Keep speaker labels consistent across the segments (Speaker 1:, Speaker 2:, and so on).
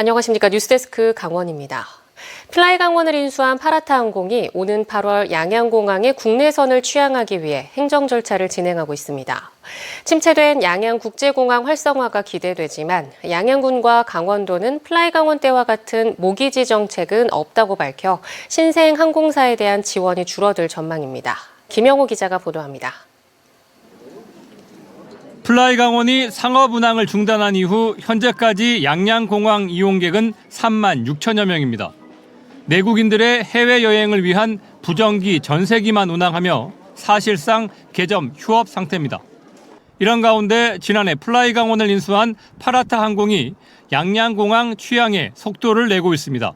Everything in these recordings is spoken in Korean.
Speaker 1: 안녕하십니까. 뉴스데스크 강원입니다. 플라이 강원을 인수한 파라타항공이 오는 8월 양양공항의 국내선을 취항하기 위해 행정 절차를 진행하고 있습니다. 침체된 양양국제공항 활성화가 기대되지만 양양군과 강원도는 플라이 강원 때와 같은 모기지 정책은 없다고 밝혀 신생 항공사에 대한 지원이 줄어들 전망입니다. 김영호 기자가 보도합니다.
Speaker 2: 플라이 강원이 상업 운항을 중단한 이후 현재까지 양양공항 이용객은 3만 6천여 명입니다. 내국인들의 해외여행을 위한 부정기 전세기만 운항하며 사실상 개점 휴업 상태입니다. 이런 가운데 지난해 플라이 강원을 인수한 파라타항공이 양양공항 취항에 속도를 내고 있습니다.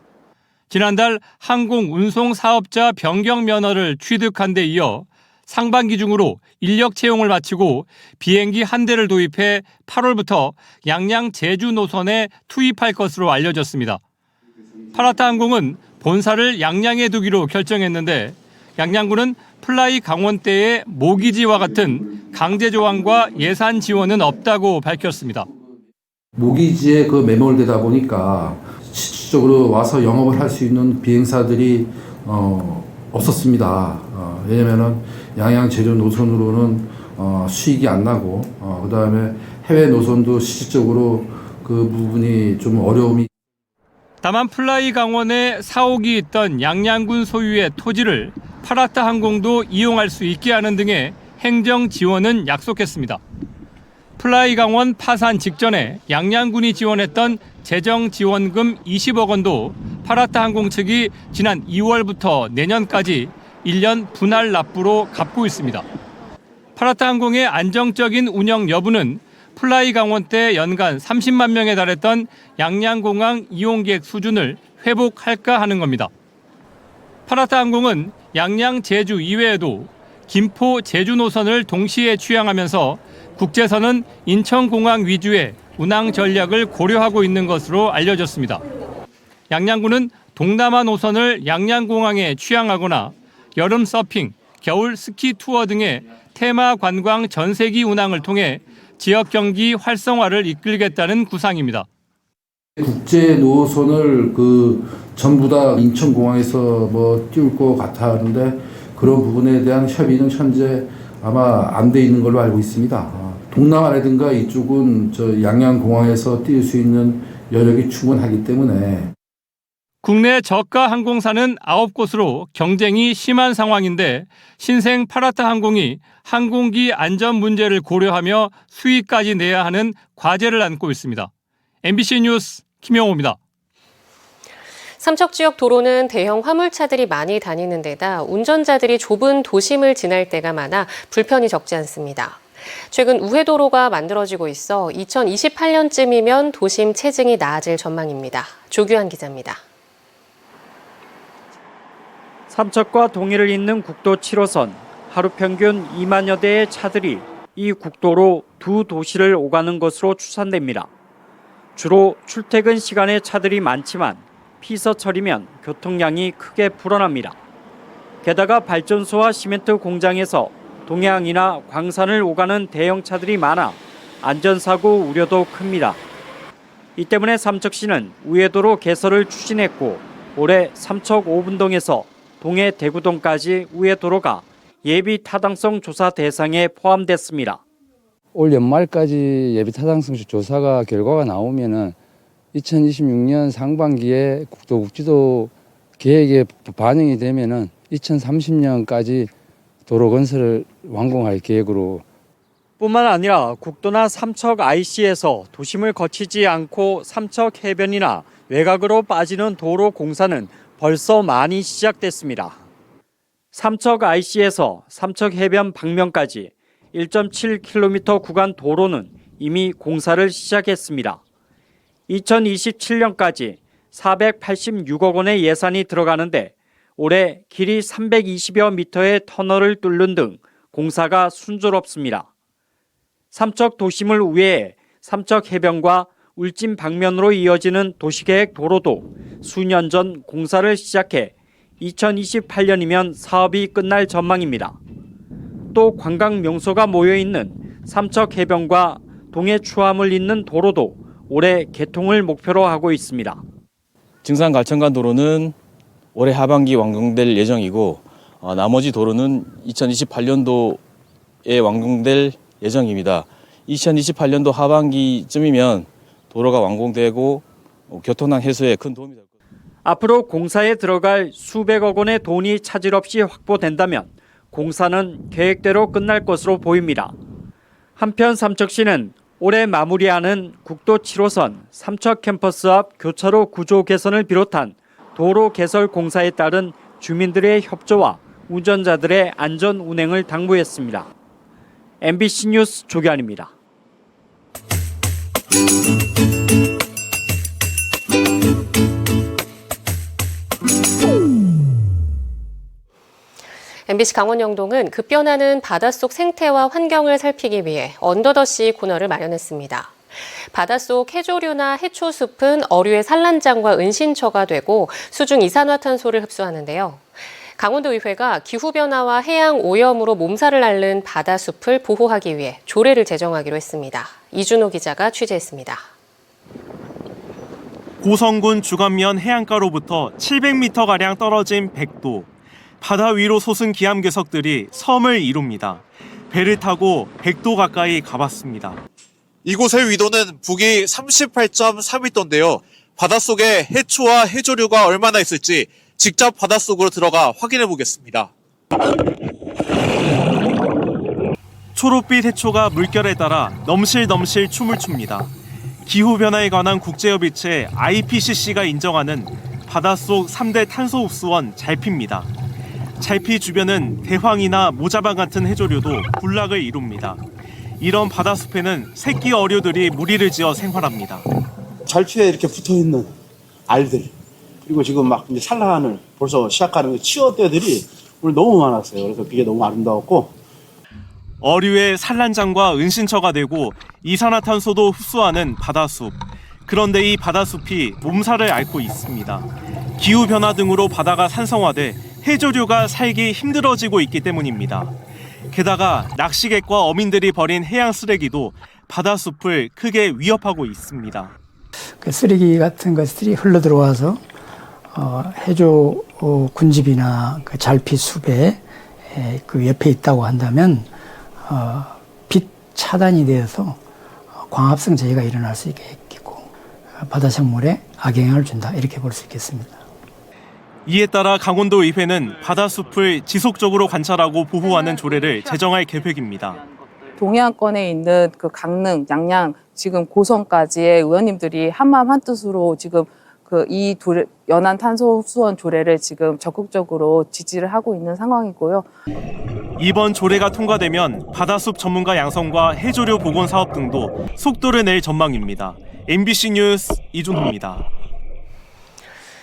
Speaker 2: 지난달 항공운송사업자 변경 면허를 취득한 데 이어 상반기 중으로 인력 채용을 마치고 비행기 한 대를 도입해 8월부터 양양 제주 노선에 투입할 것으로 알려졌습니다. 파라타항공은 본사를 양양에 두기로 결정했는데 양양군은 플라이 강원 때의 모기지와 같은 강제 조항과 예산 지원은 없다고 밝혔습니다.
Speaker 3: 모기지에 매몰되다 보니까 실질적으로 와서 영업을 할 수 있는 비행사들이 없었습니다. 왜냐면은 양양 제주 노선으로는 수익이 안 나고 그다음에 해외 노선도 실질적으로 그 부분이 좀 어려움이.
Speaker 2: 다만 플라이 강원에 사옥이 있던 양양군 소유의 토지를 파라타항공도 이용할 수 있게 하는 등의 행정 지원은 약속했습니다. 플라이 강원 파산 직전에 양양군이 지원했던 재정 지원금 20억 원도 파라타항공 측이 지난 2월부터 내년까지 1년 분할 납부로 갚고 있습니다. 파라타항공의 안정적인 운영 여부는 플라이 강원 때 연간 30만 명에 달했던 양양공항 이용객 수준을 회복할까 하는 겁니다. 파라타항공은 양양 제주 이외에도 김포 제주 노선을 동시에 취항하면서 국제선은 인천공항 위주의 운항 전략을 고려하고 있는 것으로 알려졌습니다. 양양군은 동남아 노선을 양양공항에 취항하거나 여름 서핑, 겨울 스키 투어 등의 테마 관광 전세기 운항을 통해 지역 경기 활성화를 이끌겠다는 구상입니다.
Speaker 3: 국제 노선을 전부 다 인천공항에서 띄울 것 같아 하는데 그런 부분에 대한 협의는 현재 아마 안 돼 있는 걸로 알고 있습니다. 동남아라든가 이쪽은 양양공항에서 띄울 수 있는 여력이 충분하기 때문에.
Speaker 2: 국내 저가 항공사는 9곳으로 경쟁이 심한 상황인데 신생 파라타항공이 항공기 안전 문제를 고려하며 수익까지 내야 하는 과제를 안고 있습니다. MBC 뉴스 김영호입니다.
Speaker 1: 삼척 지역 도로는 대형 화물차들이 많이 다니는 데다 운전자들이 좁은 도심을 지날 때가 많아 불편이 적지 않습니다. 최근 우회도로가 만들어지고 있어 2028년쯤이면 도심 체증이 나아질 전망입니다. 조규환 기자입니다.
Speaker 4: 삼척과 동해를 잇는 국도 7호선, 하루 평균 2만여 대의 차들이 이 국도로 두 도시를 오가는 것으로 추산됩니다. 주로 출퇴근 시간에 차들이 많지만 피서철이면 교통량이 크게 불어납니다. 게다가 발전소와 시멘트 공장에서 동해항이나 광산을 오가는 대형차들이 많아 안전사고 우려도 큽니다. 이 때문에 삼척시는 우회도로 개설을 추진했고 올해 삼척 5분동에서 동해 대구동까지 우회도로가 예비 타당성 조사 대상에 포함됐습니다.
Speaker 5: 올 연말까지 예비 타당성 조사가 결과가 나오면은 2026년 상반기에 국도국지도 계획에 반영이 되면은 2030년까지 도로 건설을 완공할 계획으로.
Speaker 4: 뿐만 아니라 국도나 삼척 IC에서 도심을 거치지 않고 삼척 해변이나 외곽으로 빠지는 도로 공사는 벌써 많이 시작됐습니다. 삼척 IC에서 삼척 해변 방면까지 1.7km 구간 도로는 이미 공사를 시작했습니다. 2027년까지 486억 원의 예산이 들어가는데 올해 길이 320여 미터의 터널을 뚫는 등 공사가 순조롭습니다. 삼척 도심을 우회해 삼척 해변과 울진 방면으로 이어지는 도시계획 도로도 수년 전 공사를 시작해 2028년이면 사업이 끝날 전망입니다. 또 관광 명소가 모여있는 삼척 해변과 동해 추함을 잇는 도로도 올해 개통을 목표로 하고 있습니다.
Speaker 6: 증산 갈천간 도로는 올해 하반기 완공될 예정이고 나머지 도로는 2028년도에 완공될 예정입니다. 2028년도 하반기쯤이면 도로가 완공되고 교통난 해소에 큰 도움이 될 겁니다.
Speaker 4: 앞으로 공사에 들어갈 수백억 원의 돈이 차질 없이 확보된다면 공사는 계획대로 끝날 것으로 보입니다. 한편 삼척시는 올해 마무리하는 국도 7호선 삼척 캠퍼스 앞 교차로 구조 개선을 비롯한 도로 개설 공사에 따른 주민들의 협조와 운전자들의 안전 운행을 당부했습니다. MBC 뉴스 조기환입니다.
Speaker 1: MBC 강원 영동은 급변하는 바닷속 생태와 환경을 살피기 위해 언더더시 코너를 마련했습니다. 바닷속 해조류나 해초숲은 어류의 산란장과 은신처가 되고 수중 이산화탄소를 흡수하는데요. 강원도의회가 기후변화와 해양 오염으로 몸살을 앓는 바다숲을 보호하기 위해 조례를 제정하기로 했습니다. 이준호 기자가 취재했습니다.
Speaker 7: 고성군 주간면 해안가로부터 700m가량 떨어진 백도. 바다 위로 솟은 기암괴석들이 섬을 이룹니다. 배를 타고 백도 가까이 가봤습니다.
Speaker 8: 이곳의 위도는 북위 38.3m인데요. 바닷속에 해초와 해조류가 얼마나 있을지 직접 바닷속으로 들어가 확인해 보겠습니다.
Speaker 7: 초록빛 해초가 물결에 따라 넘실넘실 춤을 춥니다. 기후변화에 관한 국제협의체 IPCC가 인정하는 바닷속 3대 탄소 흡수원 잘피입니다. 잘피 주변은 대황이나 모자반 같은 해조류도 군락을 이룹니다. 이런 바다숲에는 새끼 어류들이 무리를 지어 생활합니다.
Speaker 9: 잘피에 이렇게 붙어있는 알들, 그리고 지금 막 이제 산란을 벌써 시작하는 치어떼들이 오늘 너무 많았어요. 그래서 그게 너무 아름다웠고,
Speaker 7: 어류의 산란장과 은신처가 되고 이산화탄소도 흡수하는 바다숲. 그런데 이 바다숲이 몸살을 앓고 있습니다. 기후변화 등으로 바다가 산성화돼 해조류가 살기 힘들어지고 있기 때문입니다. 게다가 낚시객과 어민들이 버린 해양 쓰레기도 바다숲을 크게 위협하고 있습니다.
Speaker 10: 그 쓰레기 같은 것들이 흘러 들어와서 해조 군집이나 그 잘피 숲에 그 옆에 있다고 한다면 빛 차단이 되어서 광합성 재해가 일어날 수 있겠고 바다 생물에 악영향을 준다, 이렇게 볼 수 있겠습니다.
Speaker 7: 이에 따라 강원도의회는 바다숲을 지속적으로 관찰하고 보호하는 조례를 제정할 계획입니다.
Speaker 11: 동해안권에 있는 그 강릉, 양양, 지금 고성까지의 의원님들이 한마음 한뜻으로 지금 이 연안 탄소 흡수원 조례를 지금 적극적으로 지지를 하고 있는 상황이고요.
Speaker 7: 이번 조례가 통과되면 바다숲 전문가 양성과 해조류 복원 사업 등도 속도를 낼 전망입니다. MBC 뉴스 이준호입니다.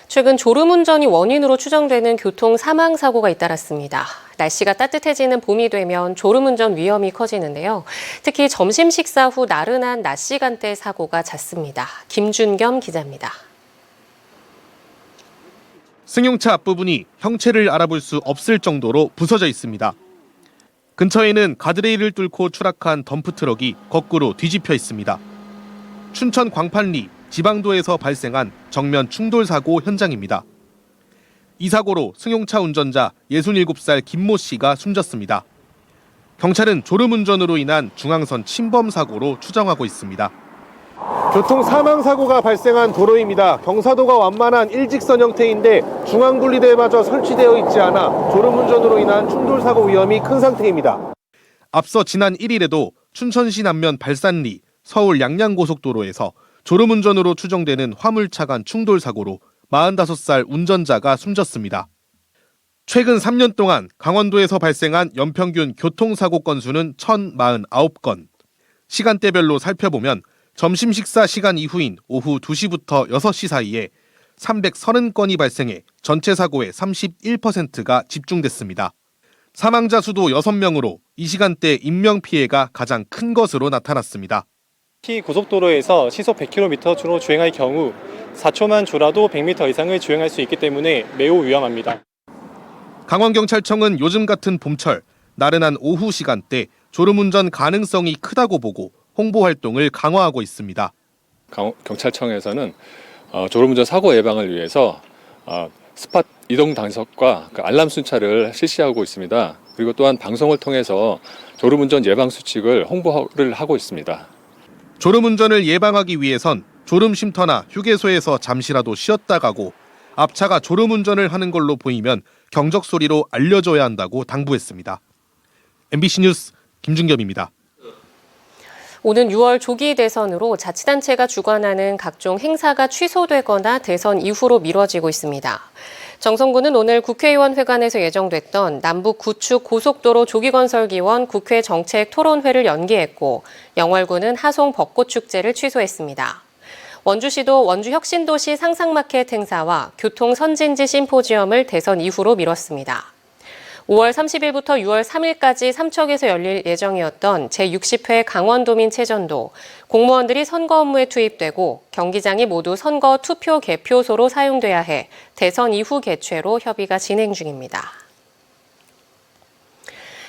Speaker 1: 최근 졸음운전이 원인으로 추정되는 교통 사망 사고가 잇따랐습니다. 날씨가 따뜻해지는 봄이 되면 졸음운전 위험이 커지는데요. 특히 점심 식사 후 나른한 낮 시간대 사고가 잦습니다. 김준겸 기자입니다.
Speaker 12: 승용차 앞부분이 형체를 알아볼 수 없을 정도로 부서져 있습니다. 근처에는 가드레일을 뚫고 추락한 덤프트럭이 거꾸로 뒤집혀 있습니다. 춘천 광판리 지방도에서 발생한 정면 충돌 사고 현장입니다. 이 사고로 승용차 운전자 67살 김모 씨가 숨졌습니다. 경찰은 졸음운전으로 인한 중앙선 침범 사고로 추정하고 있습니다. 교통 사망 사고가 발생한 도로입니다. 경사도가 완만한 일직선 형태인데 중앙분리대마저 설치되어 있지 않아 졸음운전으로 인한 충돌 사고 위험이 큰 상태입니다. 앞서 지난 1일에도 춘천시 남면 발산리 서울 양양고속도로에서 졸음운전으로 추정되는 화물차 간 충돌 사고로 45살 운전자가 숨졌습니다. 최근 3년 동안 강원도에서 발생한 연평균 교통사고 건수는 1,049건. 시간대별로 살펴보면 점심 식사 시간 이후인 오후 2시부터 6시 사이에 330건이 발생해 전체 사고의 31%가 집중됐습니다. 사망자 수도 6명으로 이 시간대 인명피해가 가장 큰 것으로 나타났습니다.
Speaker 13: 특히 고속도로에서 시속 100km로 주행할 경우 4초만 졸아도 100m 이상을 주행할 수 있기 때문에 매우 위험합니다.
Speaker 12: 강원경찰청은 요즘 같은 봄철, 나른한 오후 시간대 졸음운전 가능성이 크다고 보고 홍보 활동을 강화하고 있습니다.
Speaker 14: 경찰청에서는 졸음운전 사고 예방을 위해서 스팟 이동 단속과 알람 순찰을 실시하고 있습니다. 그리고 또한 방송을 통해서 졸음운전 예방 수칙을 홍보를 하고 있습니다.
Speaker 12: 졸음운전을 예방하기 위해선 졸음 쉼터나 휴게소에서 잠시라도 쉬었다 가고 앞차가 졸음운전을 하는 걸로 보이면 경적 소리로 알려줘야 한다고 당부했습니다. MBC 뉴스 김준겸입니다.
Speaker 1: 오는 6월 조기 대선으로 자치단체가 주관하는 각종 행사가 취소되거나 대선 이후로 미뤄지고 있습니다. 정성구는 오늘 국회의원 회관에서 예정됐던 남북 구축 고속도로 조기건설기원 국회 정책 토론회를 연기했고 영월구는 하송 벚꽃축제를 취소했습니다. 원주시도 원주혁신도시 상상마켓 행사와 교통선진지 심포지엄을 대선 이후로 미뤘습니다. 5월 30일부터 6월 3일까지 삼척에서 열릴 예정이었던 제60회 강원도민체전도 공무원들이 선거 업무에 투입되고 경기장이 모두 선거 투표 개표소로 사용돼야 해 대선 이후 개최로 협의가 진행 중입니다.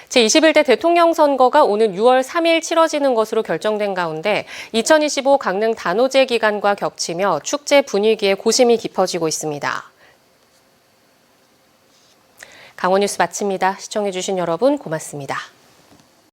Speaker 1: 제21대 대통령 선거가 오는 6월 3일 치러지는 것으로 결정된 가운데 2025 강릉 단오제 기간과 겹치며 축제 분위기에 고심이 깊어지고 있습니다. 강원뉴스 마칩니다. 시청해주신 여러분 고맙습니다.